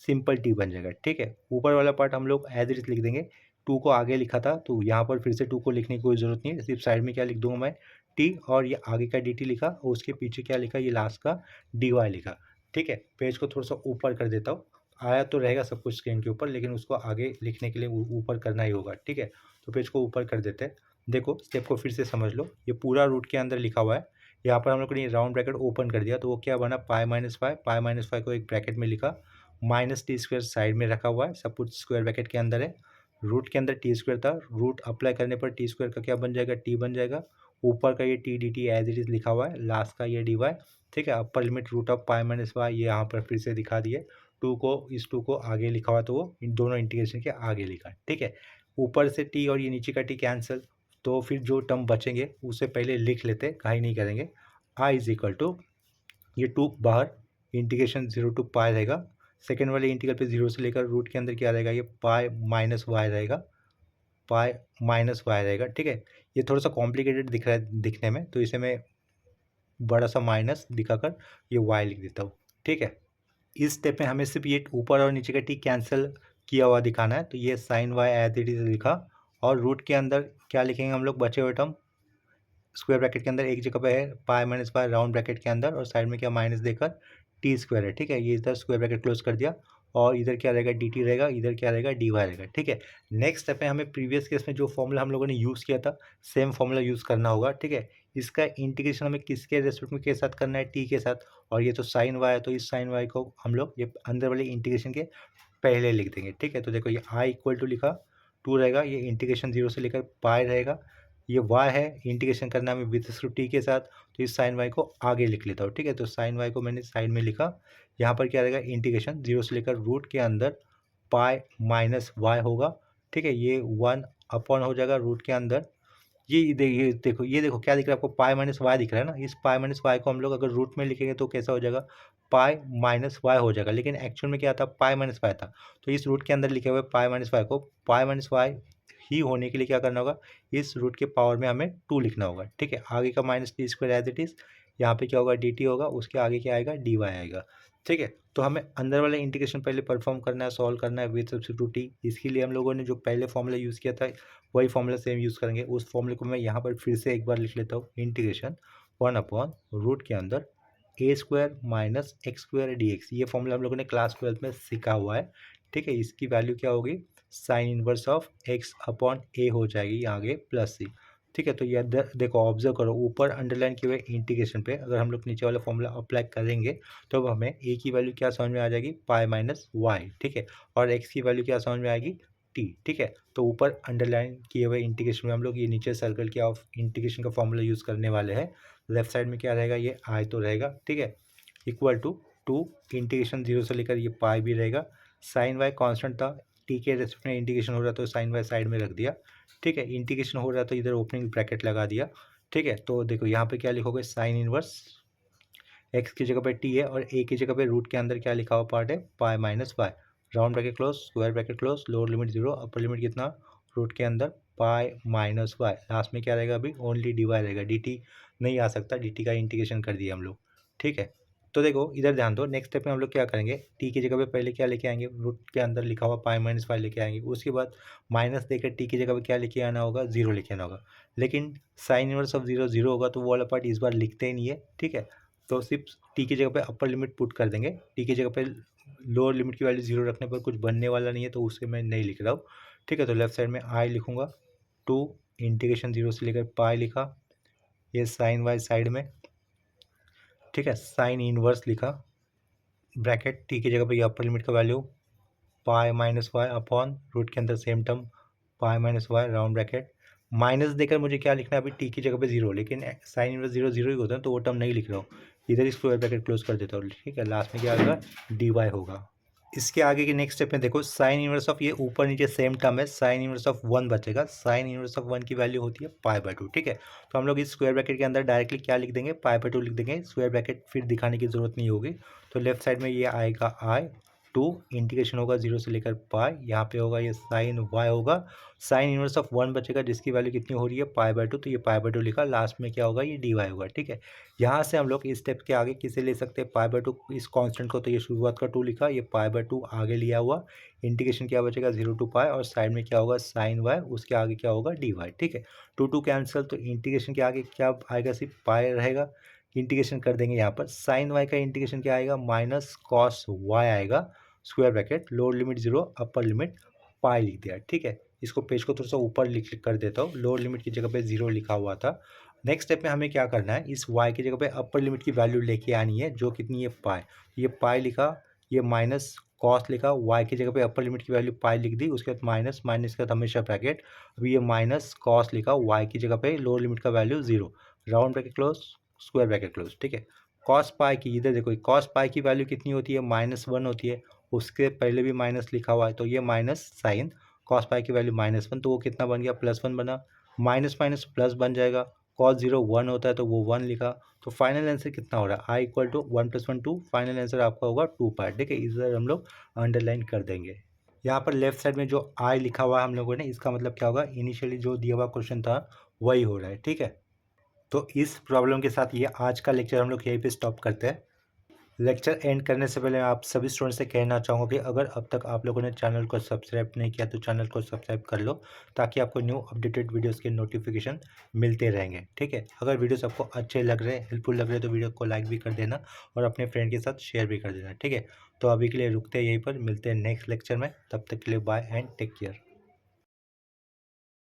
सिंपल टी बन जाएगा। ठीक है, ऊपर वाला पार्ट हम लोग एज इट इज लिख देंगे। टू को आगे लिखा था, तो यहाँ पर फिर से टू को लिखने की कोई ज़रूरत नहीं है, सिर्फ साइड में क्या लिख दूंगा मैं, टी, और ये आगे का डी टी लिखा, और उसके पीछे क्या लिखा, ये लास्ट का डी वाई लिखा। ठीक है, पेज को थोड़ा सा ऊपर कर देता हूँ, आया तो रहेगा सब कुछ स्क्रीन के ऊपर, लेकिन उसको आगे लिखने के लिए ऊपर करना ही होगा। ठीक है, तो पेज को ऊपर कर देते हैं। देखो स्टेप को फिर से समझ लो, ये पूरा रूट के अंदर लिखा हुआ है। यहाँ पर हम लोग ने राउंड ब्रैकेट ओपन कर दिया, तो वो क्या बना, पाई माइनस फाइव को एक ब्रैकेट में लिखा, माइनस टी स्क्वायर साइड में रखा हुआ है, सब कुछ स्क्वायर ब्रैकेट के अंदर है। रूट के अंदर टी स्क्वायर था, रूट अप्लाई करने पर टी स्क्वायर का क्या बन जाएगा, टी बन जाएगा। ऊपर का ये t d t as it is लिखा हुआ है, लास्ट का ये डी वाई। ठीक है, upper limit root of pi minus y ये यहाँ पर फिर से दिखा दिए। इस टू को आगे लिखा हुआ, तो वो इन दोनों इंटीग्रेशन के आगे लिखा। ठीक है, ऊपर से टी और ये नीचे का टी कैंसिल, तो फिर जो टर्म बचेंगे उसे पहले लिख लेते, काहे नहीं करेंगे। आई इज इक्वल टू, ये टू बाहर, इंटीग्रेशन 0 टू पाई रहेगा। सेकेंड वाले इंटीग्रल पे 0 से लेकर रूट के अंदर क्या रहेगा, ये पाई माइनस वाई रहेगा, पाई माइनस वाई रहेगा। ठीक है, ये थोड़ा सा कॉम्प्लिकेटेड दिख रहा है दिखने में, तो इसे मैं बड़ा सा माइनस दिखाकर ये वाई लिख देता हूँ। ठीक है, इस स्टेप में हमें सिर्फ ये ऊपर और नीचे का टी कैंसिल किया हुआ दिखाना है। तो ये sine y as it is लिखा, और रूट के अंदर क्या लिखेंगे हम लोग, बचे हुए टर्म स्क्वायर ब्रैकेट के अंदर एक जगह पे है pi minus pi round bracket के अंदर, और साइड में क्या माइनस देकर टी स्क्वायर है। ठीक है, ये इधर स्क्वायर ब्रैकेट क्लोज कर दिया, और इधर क्या रहेगा, डी टी रहेगा, इधर क्या रहेगा, डी वाई रहेगा। ठीक है, नेक्स्ट स्टेप में हमें प्रीवियस केस में जो फॉर्मूला हम लोगों ने यूज़ किया था, सेम फॉर्मूला यूज़ करना होगा। ठीक है, इसका इंटीग्रेशन हमें किसके रेस्पेक्ट में के साथ करना है, टी के साथ, और ये तो साइन वाई है, तो इस साइन वाई को हम लोग ये अंदर वाले इंटीग्रेशन के पहले लिख देंगे। ठीक है, तो देखो ये आई इक्वल टू लिखा, टू रहेगा, ये इंटीग्रेशन 0 से लेकर पाई रहेगा, ये y है, इंटीग्रेशन करना है विद टी के साथ, तो इस साइन y को आगे लिख लेता हूँ। ठीक है, तो साइन y को मैंने साइड में लिखा। यहाँ पर क्या रहेगा, इंटीग्रेशन 0 से लेकर रूट के अंदर पाई माइनस वाई होगा। ठीक है, ये 1 अपॉन हो जाएगा रूट के अंदर, ये देखो क्या दिख रहा है आपको, पाई माइनस वाई दिख रहा है ना। इस पाई माइनस वाई को हम लोग अगर रूट में लिखेंगे तो कैसा हो जाएगा, पाई माइनस वाई हो जाएगा, लेकिन एक्चुअल में क्या था, पाई माइनस वाई था। तो इस रूट के अंदर लिखे हुए पाई माइनस वाई को पाई माइनस वाई ही होने के लिए क्या करना होगा, इस रूट के पावर में हमें 2 लिखना होगा। ठीक है, आगे का minus t square as it is, यहाँ पे क्या होगा, डी टी होगा, उसके आगे क्या आएगा, डी वाई आएगा। ठीक है, तो हमें अंदर वाला इंटीग्रेशन पहले परफॉर्म करना है, सॉल्व करना है विद सब्स्टिट्यूट टी। इसके लिए हम लोगों ने जो पहले फॉर्मूला यूज़ किया था वही फॉर्मूला सेम यूज़ करेंगे। उस फॉर्मूले को मैं यहाँ पर फिर से एक बार लिख लेता हूँ, इंटीग्रेशन 1 अपॉन रूट के अंदर a square minus x square d x. ये फॉर्मूला हम लोगों ने क्लास 12 में सीखा हुआ है। ठीक है, इसकी वैल्यू क्या होगी, sine inverse of x upon a हो जाएगी यहाँ आगे प्लस सी। ठीक है, तो ये देखो ऑब्जर्व करो, ऊपर अंडरलाइन किए हुए इंटीग्रेशन पे अगर हम लोग नीचे वाला फॉर्मूला अप्लाई करेंगे तो अब हमें ए की वैल्यू क्या समझ में आ जाएगी, पाई माइनस वाई। ठीक है, और एक्स की वैल्यू क्या समझ में आएगी, टी। ठीक है, तो ऊपर अंडरलाइन किए हुए इंटीग्रेशन में हम लोग ये नीचे सर्कल के ऑफ इंटीग्रेशन का फॉर्मूला यूज़ करने वाले हैं। लेफ्ट साइड में क्या रहेगा, ये आई तो रहेगा। ठीक है, इक्वल टू इंटीग्रेशन जीरो से लेकर ये पाई भी रहेगा। साइन वाई कांस्टेंट था, टी के रेस्पेक्ट में इंटीग्रेशन हो रहा तो साइन वाई साइड में रख दिया। ठीक है, इंटीग्रेशन हो रहा तो इधर ओपनिंग ब्रैकेट लगा दिया। ठीक है, तो देखो यहाँ पे क्या लिखोगे, साइन इनवर्स एक्स की जगह पे टी है और ए की जगह पे रूट के अंदर क्या लिखा हुआ पार्ट है, pi minus y. Round bracket close, square bracket close, lower limit zero, upper limit कितना, रूट के अंदर पाई माइनस वाई। लास्ट में क्या रहेगा, अभी ओनली डी वाई रहेगा, डी टी नहीं आ सकता, डी टी का इंटीग्रेशन कर दिया हम लोग। ठीक है, तो देखो इधर ध्यान दो, नेक्स्ट स्टेप में हम लोग क्या करेंगे, टी की जगह पे पहले क्या लेके आएंगे, रूट के अंदर लिखा हुआ पाई माइनस वाई लेके आएंगे। उसके बाद माइनस देकर टी की जगह पे क्या लेके आना होगा, जीरो लेके आना होगा। लेकिन sign inverse of zero zero होगा तो वो वाला पार्ट इस बार लिखते ही नहीं है। ठीक है, तो सिर्फ टी की जगह पे अपर लिमिट पुट कर देंगे, टी की जगह पे लोअर लिमिट की वैल्यू जीरो रखने पर कुछ बनने वाला नहीं है, तो उसके मैं नहीं लिख रहा हूँ। ठीक है, तो लेफ्ट साइड में आई लिखूंगा, टू इंटीग्रेशन जीरो से लेकर पाई लिखा, ये साइन वाई साइड में। ठीक है, साइन इनवर्स लिखा, ब्रैकेट टी की जगह पे ये अपर लिमिट का value pi minus y upon root के अंदर same term pi minus y, round bracket. Minus देकर मुझे क्या लिखना है, अभी टी की जगह पे जीरो, लेकिन साइन इनवर्स जीरो जीरो ही होता है तो वो टर्म नहीं लिख रहा हूँ, इधर स्क्वायर ब्रैकेट क्लोज कर देता हूँ। ठीक है, लास्ट में क्या होगा, डी वाई होगा। इसके आगे के नेक्स्ट स्टेप में देखो, साइन इनवर्स ऑफ ये ऊपर नीचे सेम टर्म है, साइन इनवर्स ऑफ वन बचेगा। साइन इनवर्स ऑफ वन की वैल्यू होती है पाई बाय टू। ठीक है, तो हम लोग इस स्क्वायर ब्रैकेट के अंदर डायरेक्टली क्या लिख देंगे, पाई बाय टू लिख देंगे, स्क्वायर ब्रैकेट फिर दिखाने की जरूरत नहीं होगी। तो लेफ्ट साइड में ये आएगा आई, टू इंटीग्रेशन होगा जीरो से लेकर पाई, यहाँ पे होगा ये साइन वाई होगा, साइन इनवर्स ऑफ वन बचेगा जिसकी वैल्यू कितनी हो रही है, पाई बाय टू, तो ये पाई बाय टू लिखा, लास्ट में क्या होगा, ये डी वाई होगा। ठीक है, यहाँ से हम लोग इस स्टेप के आगे किसे ले सकते हैं, पाई बाय टू, इस कांस्टेंट को, तो ये शुरुआत का टू लिखा, ये पाई बाय टू आगे लिया हुआ, इंटीग्रेशन क्या बचेगा, जीरो टू पाई, और साइड में क्या होगा, साइन वाई, उसके आगे क्या होगा, डी वाई। ठीक है, टू टू कैंसिल, तो इंटीग्रेशन के आगे क्या आएगा, सिर्फ पाई रहेगा, इंटीग्रेशन कर देंगे यहाँ पर, साइन वाई का इंटीग्रेशन क्या आएगा, माइनस कॉस वाई आएगा, square bracket, lower limit zero, upper limit pi लिख दिया। ठीक है, इसको पेज को थोड़ा सा ऊपर लिख कर देता हूँ, लोअर लिमिट की जगह पे जीरो लिखा हुआ था। नेक्स्ट स्टेप में हमें क्या करना है, इस y की जगह पे अपर लिमिट की वैल्यू लेके आनी है, जो कितनी है, पाई। ये पाई लिखा, ये माइनस कॉस लिखा, y की जगह पे अपर लिमिट की वैल्यू पाई लिख दी, उसके बाद माइनस, माइनस के बाद हमेशा ब्रैकेट, अभी ये माइनस कॉस लिखा, y की जगह पे लोअर लिमिट का value zero, round bracket close, square bracket close. ठीक है, कॉस पाई की, इधर देखो कॉस पाई की वैल्यू कितनी होती है, माइनस वन होती है, उसके पहले भी माइनस लिखा हुआ है, तो ये माइनस साइन कॉस पाई की वैल्यू माइनस वन, तो वो कितना बन गया, प्लस वन बना, माइनस माइनस प्लस बन जाएगा, कॉस जीरो वन होता है तो वो वन लिखा, तो फाइनल आंसर कितना हो रहा है, I equal to one plus one two, final answer आपका होगा टू पाई। ठीक है, इधर हम लोग अंडरलाइन कर देंगे। यहाँ पर लेफ्ट साइड में जो आई लिखा हुआ है हम लोगों ने, इसका मतलब क्या होगा, इनिशियली जो दिया हुआ क्वेश्चन था वही हो रहा है। ठीक है, तो इस प्रॉब्लम के साथ ये आज का लेक्चर हम लोग यहीं पे स्टॉप करते हैं। लेक्चर एंड करने से पहले मैं आप सभी स्टूडेंट्स से कहना चाहूँगा कि अगर अब तक आप लोगों ने चैनल को सब्सक्राइब नहीं किया तो चैनल को सब्सक्राइब कर लो, ताकि आपको न्यू अपडेटेड वीडियोस के नोटिफिकेशन मिलते रहेंगे। ठीक है, अगर वीडियोस आपको अच्छे लग रहे हैं, हेल्पफुल लग रहे हैं, तो वीडियो को लाइक भी कर देना और अपने फ्रेंड के साथ शेयर भी कर देना। ठीक है, तो अभी के लिए रुकते हैं यहीं पर, मिलते हैं नेक्स्ट लेक्चर में, तब तक के लिए बाय एंड टेक केयर।